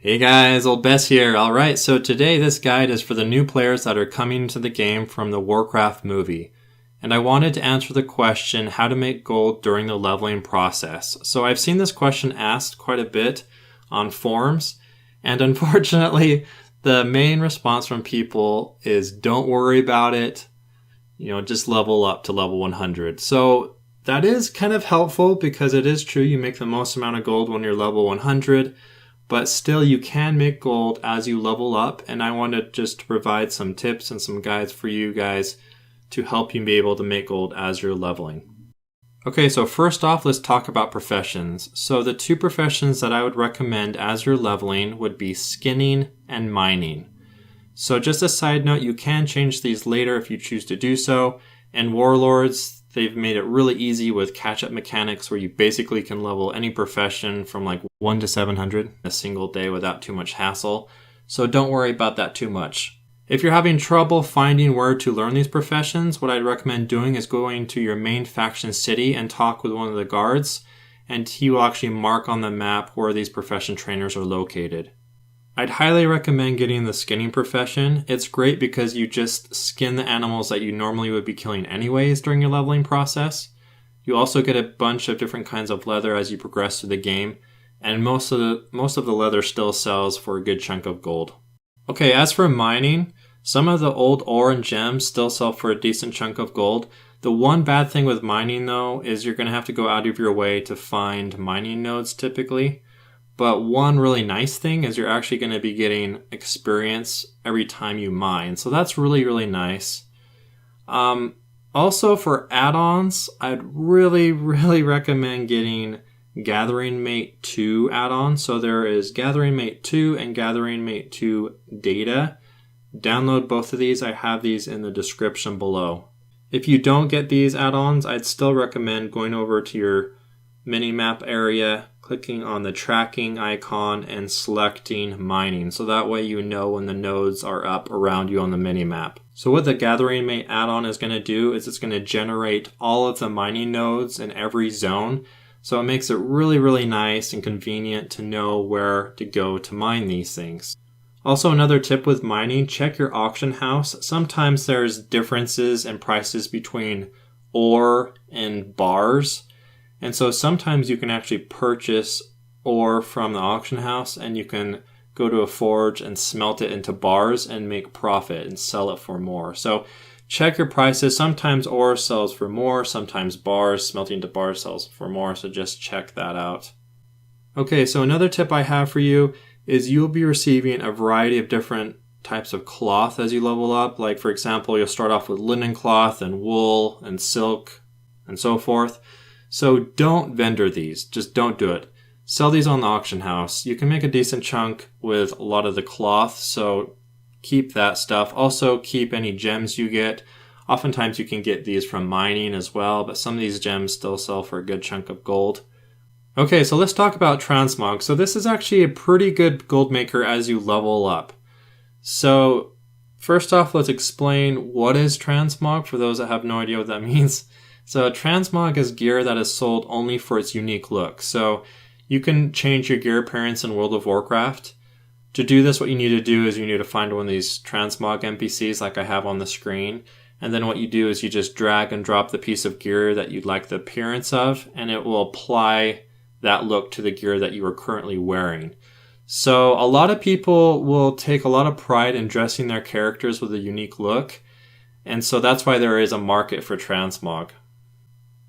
Hey guys, Old Bess here. Alright, so today this guide is for the new players that are coming into the game from the Warcraft movie. And I wanted to answer the question, how to make gold during the leveling process. So I've seen this question asked quite a bit on forums, and unfortunately, the main response from people is don't worry about it, just level up to level 100. So that is kind of helpful because it is true you make the most amount of gold when you're level 100. But still, you can make gold as you level up, and I wanted just to provide some tips and some guides for you guys to help you be able to make gold as you're leveling. Okay, so first off, let's talk about professions. So the two professions that I would recommend as you're leveling would be skinning and mining. So just a side note, you can change these later if you choose to do so, and Warlords, they've made it really easy with catch-up mechanics where you basically can level any profession from like 1 to 700 in a single day without too much hassle. So don't worry about that too much. If you're having trouble finding where to learn these professions, what I'd recommend doing is going to your main faction city and talk with one of the guards, and he will actually mark on the map where these profession trainers are located. I'd highly recommend getting the skinning profession. It's great because you just skin the animals that you normally would be killing anyways during your leveling process. You also get a bunch of different kinds of leather as you progress through the game, and most of the leather still sells for a good chunk of gold. Okay, as for mining, some of the old ore and gems still sell for a decent chunk of gold. The one bad thing with mining though is you're going to have to go out of your way to find mining nodes typically. But one really nice thing is you're actually going to be getting experience every time you mine. So that's really, really nice. Also for add-ons, I'd really, really recommend getting Gathermate2 Addon. So there is Gathermate2 and Gathermate2 Data. Download both of these. I have these in the description below. If you don't get these add-ons, I'd still recommend going over to your minimap area, clicking on the tracking icon and selecting mining. So that way you know when the nodes are up around you on the minimap. So what the Gathermate add-on is going to do is it's going to generate all of the mining nodes in every zone. So it makes it really, really nice and convenient to know where to go to mine these things. Also, another tip with mining, check your auction house. Sometimes there's differences in prices between ore and bars. And so sometimes you can actually purchase ore from the auction house and you can go to a forge and smelt it into bars and make profit and sell it for more. So check your prices. Sometimes ore sells for more, sometimes bars, smelting into bars sells for more. So just check that out. Okay, so another tip I have for you is you'll be receiving a variety of different types of cloth as you level up. Like for example, you'll start off with linen cloth and wool and silk and so forth. So don't vendor these. Just don't do it. Sell these on the auction house. You can make a decent chunk with a lot of the cloth, so keep that stuff. Also keep any gems you get. Oftentimes you can get these from mining as well, but some of these gems still sell for a good chunk of gold. Okay, so let's talk about Transmog. So this is actually a pretty good gold maker as you level up. So first off, let's explain what is Transmog for those that have no idea what that means. So Transmog is gear that is sold only for its unique look. So you can change your gear appearance in World of Warcraft. To do this, what you need to do is you need to find one of these Transmog NPCs like I have on the screen. And then what you do is you just drag and drop the piece of gear that you'd like the appearance of, and it will apply that look to the gear that you are currently wearing. So a lot of people will take a lot of pride in dressing their characters with a unique look. And so that's why there is a market for Transmog.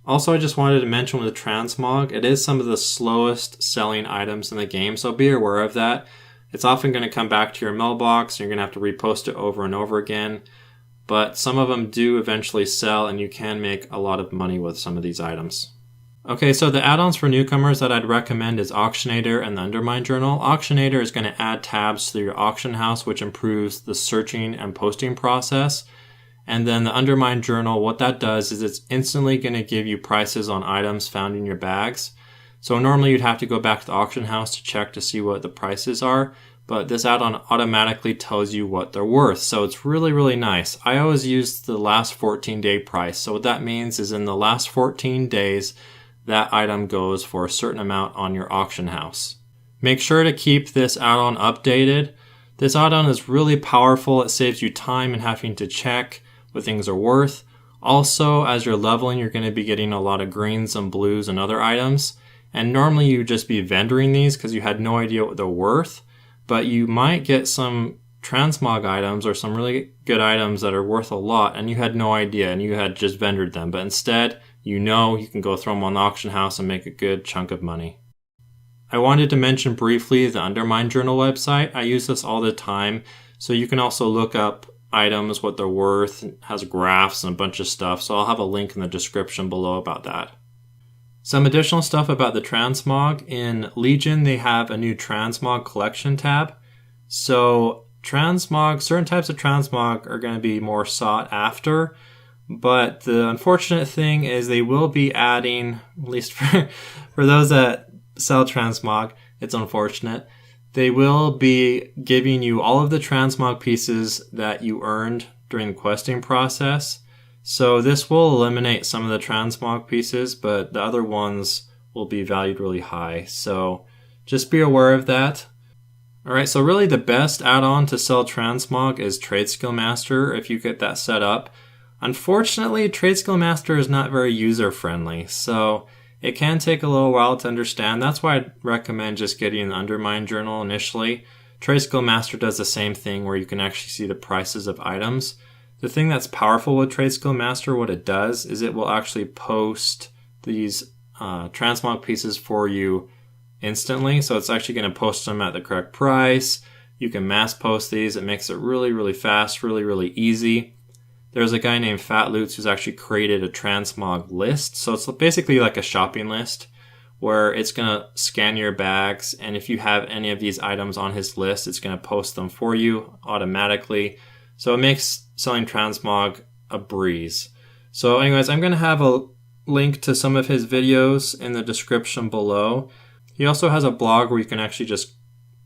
Also, I just wanted to mention with the Transmog, it is some of the slowest selling items in the game, so be aware of that. It's often going to come back to your mailbox, and you're going to have to repost it over and over again, but some of them do eventually sell, and you can make a lot of money with some of these items. Okay, so the add-ons for newcomers that I'd recommend is Auctionator and theunderminejournal. Auctionator is going to add tabs to your auction house, which improves the searching and posting process. And then the theunderminejournal, what that does is it's instantly going to give you prices on items found in your bags. So normally you'd have to go back to the auction house to check to see what the prices are, but this add-on automatically tells you what they're worth. So it's really, really nice. I always use the last 14-day price. So what that means is in the last 14 days, that item goes for a certain amount on your auction house. Make sure to keep this add-on updated. This add-on is really powerful. It saves you time and having to check what things are worth. Also, as you're leveling, you're going to be getting a lot of greens and blues and other items. And normally you would just be vendoring these because you had no idea what they're worth. But you might get some transmog items or some really good items that are worth a lot and you had no idea and you had just vendored them. But instead, you can go throw them on the auction house and make a good chunk of money. I wanted to mention briefly the WoW website. I use this all the time. So you can also look up items, what they're worth. It has graphs and a bunch of stuff. So I'll have a link in the description below about that. Some additional stuff about the transmog. In Legion, they have a new transmog collection tab. So transmog, certain types of transmog are going to be more sought after. But the unfortunate thing is they will be adding, at least for those that sell transmog, it's unfortunate. They will be giving you all of the transmog pieces that you earned during the questing process. So this will eliminate some of the transmog pieces, but the other ones will be valued really high. So just be aware of that. Alright, so really the best add-on to sell transmog is Trade Skill Master if you get that set up. Unfortunately, Trade Skill Master is not very user-friendly, so it can take a little while to understand. That's why I'd recommend just getting the Undermine Journal initially. Trade Skill Master does the same thing where you can actually see the prices of items. The thing that's powerful with Trade Skill Master, what it does is it will actually post these transmog pieces for you instantly. So it's actually going to post them at the correct price. You can mass post these. It makes it really, really fast, really, really easy. There's a guy named Phatlewts who's actually created a transmog list. So it's basically like a shopping list where it's going to scan your bags. And if you have any of these items on his list, it's going to post them for you automatically. So it makes selling transmog a breeze. So anyways, I'm going to have a link to some of his videos in the description below. He also has a blog where you can actually just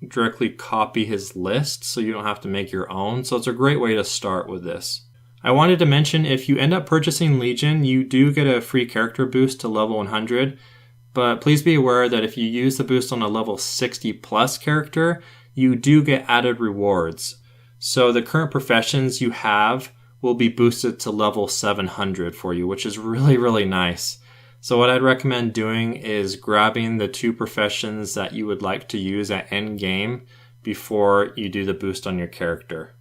directly copy his list so you don't have to make your own. So it's a great way to start with this. I wanted to mention if you end up purchasing Legion, you do get a free character boost to level 100. But please be aware that if you use the boost on a level 60 plus character, you do get added rewards. So the current professions you have will be boosted to level 700 for you, which is really, really nice. So what I'd recommend doing is grabbing the 2 professions that you would like to use at end game before you do the boost on your character.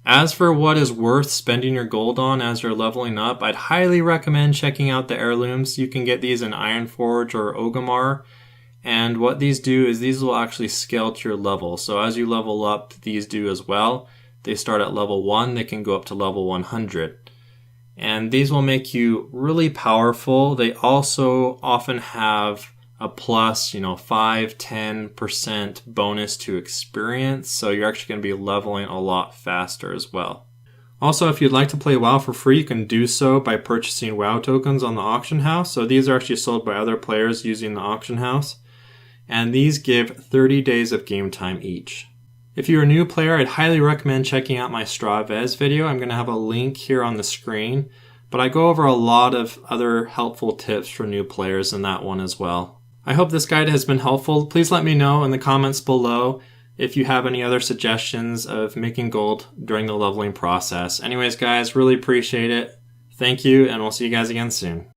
As for what is worth spending your gold on as you're leveling up, I'd highly recommend checking out the Heirlooms. You can get these in Ironforge or Orgrimmar. And what these do is these will actually scale to your level. So as you level up, these do as well. They start at level 1, they can go up to level 100. And these will make you really powerful. They also often have a plus, 5-10% bonus to experience. So you're actually going to be leveling a lot faster as well. Also, if you'd like to play WoW for free, you can do so by purchasing WoW tokens on the auction house. So these are actually sold by other players using the auction house. And these give 30 days of game time each. If you're a new player, I'd highly recommend checking out my Sra'vess video. I'm going to have a link here on the screen. But I go over a lot of other helpful tips for new players in that one as well. I hope this guide has been helpful. Please let me know in the comments below if you have any other suggestions of making gold during the leveling process. Anyways, guys, really appreciate it. Thank you, and we'll see you guys again soon.